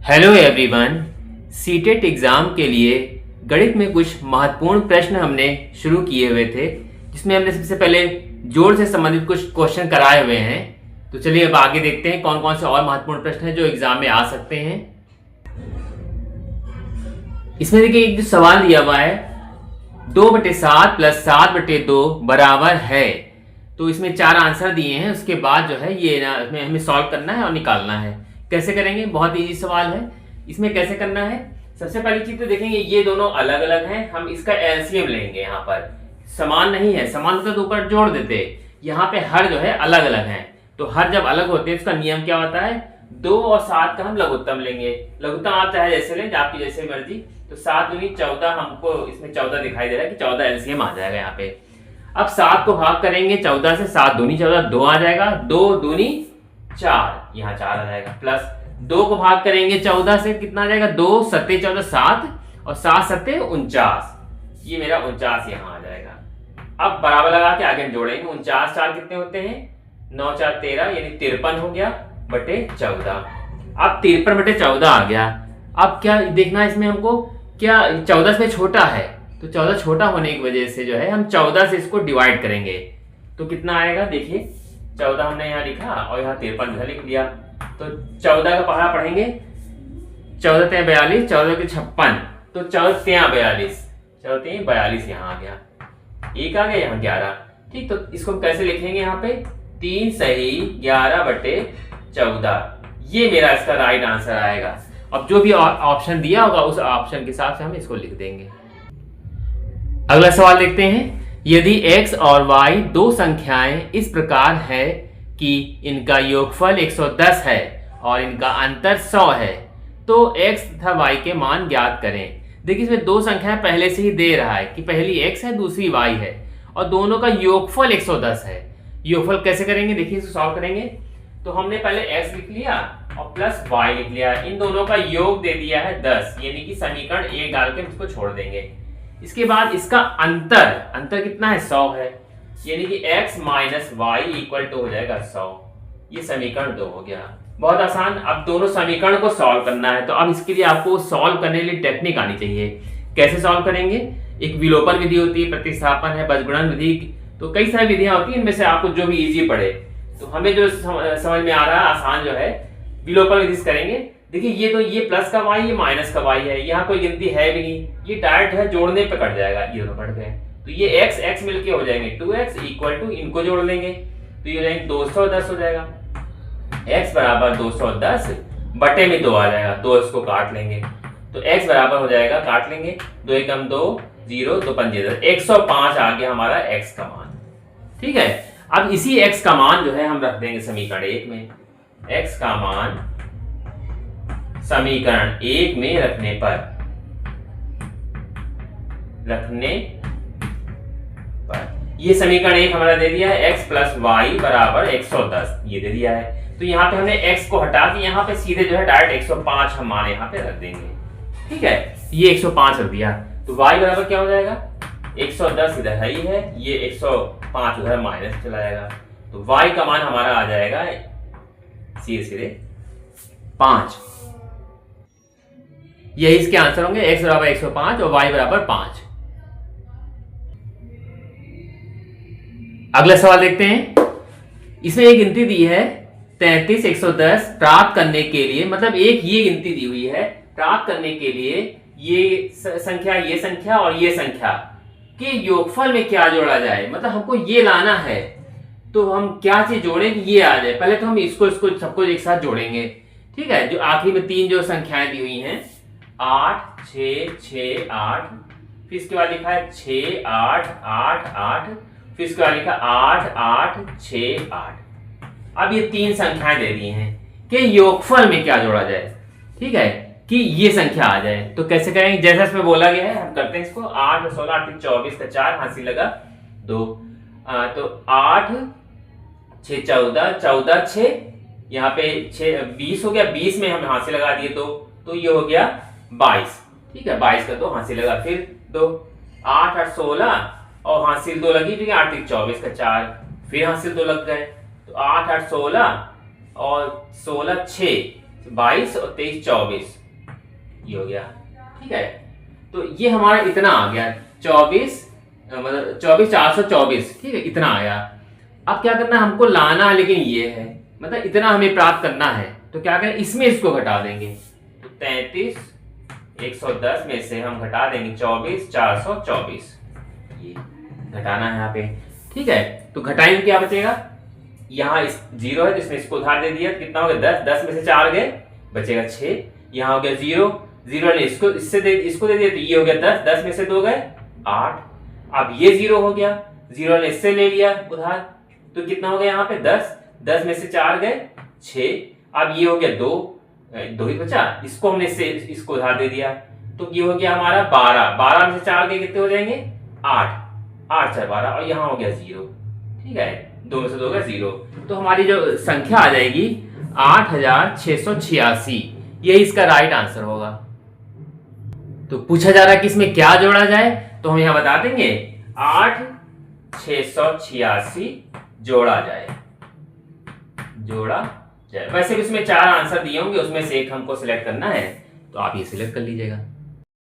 Hello everyone. CTET exam के लिए गणित में कुछ महत्वपूर्ण प्रश्न हमने शुरू किए हुए थे, जिसमें हमने सबसे पहले जोड़ से संबंधित कुछ क्वेश्चन कराए हुए हैं। तो चलिए अब आगे देखते हैं कौन कौन से और महत्वपूर्ण प्रश्न हैं जो एग्जाम में आ सकते हैं। इसमें देखिए एक जो सवाल दिया हुआ है 2/7 + 7/2 बराबर है। तो इसमें 4 आंसर दिए हैं, उसके बाद जो है ये ना इसमें हमें सॉल्व करना है और निकालना है। कैसे करेंगे? बहुत इजी सवाल है। इसमें कैसे करना है, सबसे पहली चीज तो देखेंगे ये दोनों अलग अलग हैं, हम इसका एलसीएम लेंगे। यहाँ पर समान नहीं है, समान होता तो ऊपर जोड़ देते। यहाँ पे हर जो है अलग अलग है, तो हर जब अलग होते हैं उसका नियम क्या होता है, 2 और 7 का हम लघुत्तम लेंगे। लघुत्तम आप चाहे जैसे लें, आपकी जैसे मर्जी। तो 7 दूनी 14, हमको इसमें 14 दिखाई दे रहा है कि 14 एलसीएम आ जाएगा यहाँ पे। अब 7 को भाग करेंगे 14 से, 7 दूनी 14, 2 आ जाएगा, 2 दूनी 4, यहाँ 4 आ जाएगा। प्लस 2 को भाग करेंगे 14 से, कितना आ जाएगा, 2 सत्ते 14 7 और 7 सत्ते 49, ये मेरा 49 यहाँ आ जाएगा। अब बराबर लगा के आगे हम जोड़ेंगे, 49 4 कितने होते हैं, 9 4 13, यानी 53 हो गया बटे 14। अब 53 बटे 14 आ गया। अब क्या देखना है इसमें हमको, क्या 14 से छोटा है, तो 14 छोटा होने की वजह से जो है हम 14 से इसको डिवाइड करेंगे। तो कितना आएगा, देखिए 14 हमने यहाँ लिखा और यहाँ 53 इधर लिख लिया। तो 14 का पहाड़ा पढ़ेंगे, 14 3 42, 14 के 56, तो 14 3 42, 14 3 42 यहाँ आ गया, एक आ गया यहाँ 11। ठीक, तो इसको हम कैसे लिखेंगे, यहाँ पे 3 सही 11 बटे 14, ये मेरा इसका राइट आंसर आएगा। अब जो भी ऑप्शन दिया होगा उस ऑप्शन के हिसाब से हम इसको लिख देंगे। अगला सवाल देखते हैं। यदि x और y दो संख्याएं इस प्रकार है कि इनका योगफल 110 है और इनका अंतर 100 है, तो x तथा y के मान ज्ञात करें। देखिए इसमें दो संख्याएं पहले से ही दे रहा है कि पहली x है दूसरी y है और दोनों का योगफल 110 है। योगफल कैसे करेंगे, देखिए इसको सॉल्व करेंगे तो हमने पहले x लिख लिया और प्लस y लिख लिया, इन दोनों का योग दे दिया है 10, यानी कि समीकरण 1 डाल के इसको छोड़ देंगे। इसके बाद इसका अंतर कितना है, 100 है, यानी कि x minus Y equal to हो जाएगा 100। ये समीकरण 2 हो गया। बहुत आसान। अब दोनों समीकरण को सॉल्व करना है, तो अब इसके लिए आपको सॉल्व करने के लिए टेक्निक आनी चाहिए। कैसे सॉल्व करेंगे, एक विलोपन विधि होती है, प्रतिस्थापन है, बीजगुणन विधि, तो कई सारी विधियां होती हैं, इनमें से आपको जो भी इजी पड़े। तो हमें जो समझ में आ रहा है आसान जो है, विलोपन विधि से करेंगे। देखिए ये तो ये प्लस का y, ये माइनस का y है, यहाँ कोई गिनती है भी नहीं, ये डायरेक्ट है, जोड़ने पे कट जाएगा, ये दोनों कट गए। तो ये x मिलके हो जाएंगे 2x इक्वल टू, इनको जोड़ लेंगे तो ये हो जाएंगे 210 हो जाएगा। x बराबर 210 बटे में 2 आ जाएगा, 2 इसको काट लेंगे तो x बराबर हो जाएगा, काट लेंगे 2 एकम 2 0 2 5 105 आ गया हमारा x का मान। ठीक है, अब इसी x का मान जो है हम रख देंगे समीकरण 1 में। x का मान समीकरण 1 में रखने पर ये समीकरण 1 हमारा दे दिया है, x प्लस वाई बराबर 110, ये दे दिया है। तो यहाँ पे हमने x को हटा के यहाँ पे सीधे जो है डायरेक्ट 105 हम मान यहाँ पे रख देंगे। ठीक है, ये 105 रख दिया, तो y बराबर क्या हो जाएगा, 110 इधर है ही है, ये 105 उधर माइनस चला जाएगा, तो y का मान हमारा आ जाएगा सीधे 5। यही इसके आंसर होंगे, x बराबर 105 और y बराबर 5। अगला सवाल देखते हैं। इसमें एक गिनती दी है 33 110 प्राप्त करने के लिए, मतलब एक ये गिनती दी हुई है, प्राप्त करने के लिए ये संख्या और ये संख्या के योगफल में क्या जोड़ा जाए, मतलब हमको ये लाना है, तो हम क्या चीज जोड़ें कि ये आ जाए। पहले तो हम इसको सबको एक साथ जोड़ेंगे। ठीक है, जो आखिरी में 3 जो संख्याएं दी हुई हैं 8 6 6 8, फिर इसके बाद लिखा है 6 8 8 8, फिर इसके बाद लिखा 8 8 6 8। अब ये 3 संख्याएं दे दी हैं कि योगफल में क्या जोड़ा जाए। ठीक है, कि ये संख्या आ जाए, तो कैसे करेंगे, जैसा इसमें बोला गया है हम करते हैं इसको। 8 16 8 24 का 4 हासिल लगा 2, तो 8 6 14 14 6, यहाँ पे 6 20 हो गया, 20 में हम हासिल लगा दिए 2, तो ये हो गया 22। ठीक है, 22 का 2 हासिल लगा, फिर 2 8 8 16 और हासिल 2 लगी, ठीक है, 8 24 का 4, फिर हासिल 2 लग गए, तो 8 8 16 और 16 6 22 और 23 24, ये हो गया। ठीक है, तो ये हमारा इतना आ गया 24, मतलब 24 424। ठीक है, इतना आया। अब क्या करना है हमको, लाना है, लेकिन ये है मतलब इतना हमें प्राप्त करना है, तो क्या करें, इसमें इसको घटा देंगे। तो 33 110 में से हम घटा देंगे 24 424, ये घटाना है यहाँ पे। ठीक है, तो घटाएंगे, क्या बचेगा, यहाँ इस 0 है तो इसमें इसको उधार दे दिया, कितना हो गया 10, 10 में से 4 गए, बचेगा 6। यहाँ हो गया 0, 0 ने इसको इसको दे दिया, तो ये हो गया 10, 10 में से 2 गए 8। अब ये 0 हो गया, 0 ने इससे ले लिया उधार, तो कितना हो गया यहाँ पे 10, 10 में से 4 गए 6। अब ये हो गया 2, 2 ही बचा, इसको हमने इसको उधार दे दिया, तो ये हो गया हमारा 12, 12 में से 4 गए कितने हो जाएंगे 8, 8 4 12, और यहाँ हो गया 0। ठीक है, 2 में से 2 गया 0, तो हमारी जो संख्या आ जाएगी 8686, यही इसका राइट आंसर होगा। तो पूछा जा रहा है कि इसमें क्या जोड़ा जाए, तो हम यहां बता देंगे 8686 जोड़ा जाए, जोड़ा जाए। वैसे भी इसमें 4 आंसर दिए होंगे, उसमें से एक हमको सिलेक्ट करना है, तो आप ये सिलेक्ट कर लीजिएगा।